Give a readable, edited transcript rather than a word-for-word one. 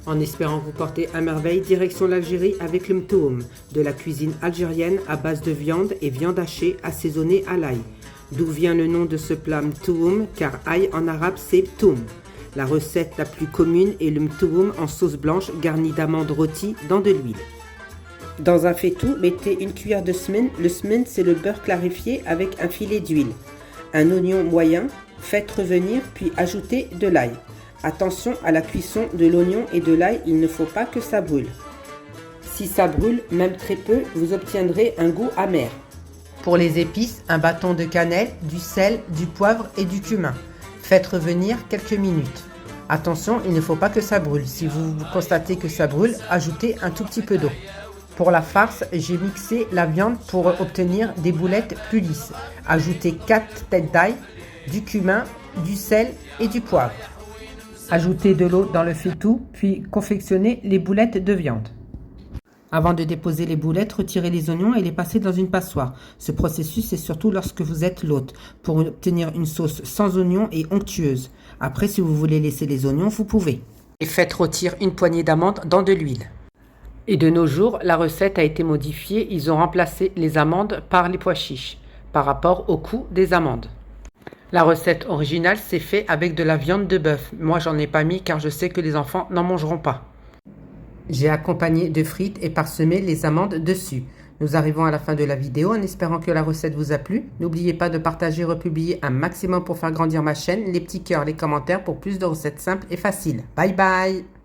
En espérant vous porter à merveille, direction l'Algérie avec le mtoum, de la cuisine algérienne à base de viande et viande hachée assaisonnée à l'ail. D'où vient le nom de ce plat mtoum, car ail en arabe c'est ptoum. La recette la plus commune est le mtoum en sauce blanche garnie d'amandes rôties dans de l'huile. Dans un faitout, mettez une cuillère de semen. Le semen, c'est le beurre clarifié avec un filet d'huile. Un oignon moyen, faites revenir puis ajoutez de l'ail. Attention à la cuisson de l'oignon et de l'ail, il ne faut pas que ça brûle. Si ça brûle, même très peu, vous obtiendrez un goût amer. Pour les épices, un bâton de cannelle, du sel, du poivre et du cumin. Faites revenir quelques minutes. Attention, il ne faut pas que ça brûle. Si vous constatez que ça brûle, ajoutez un tout petit peu d'eau. Pour la farce, j'ai mixé la viande pour obtenir des boulettes plus lisses. Ajoutez 4 têtes d'ail, du cumin, du sel et du poivre. Ajoutez de l'eau dans le faitout, puis confectionnez les boulettes de viande. Avant de déposer les boulettes, retirez les oignons et les passez dans une passoire. Ce processus est surtout lorsque vous êtes l'hôte, pour obtenir une sauce sans oignons et onctueuse. Après, si vous voulez laisser les oignons, vous pouvez. Et faites rôtir une poignée d'amandes dans de l'huile. Et de nos jours, la recette a été modifiée. Ils ont remplacé les amandes par les pois chiches, par rapport au coût des amandes. La recette originale s'est faite avec de la viande de bœuf. Moi, j'en ai pas mis car je sais que les enfants n'en mangeront pas. J'ai accompagné de frites et parsemé les amandes dessus. Nous arrivons à la fin de la vidéo en espérant que la recette vous a plu. N'oubliez pas de partager et republier un maximum pour faire grandir ma chaîne, les petits cœurs, les commentaires pour plus de recettes simples et faciles. Bye bye!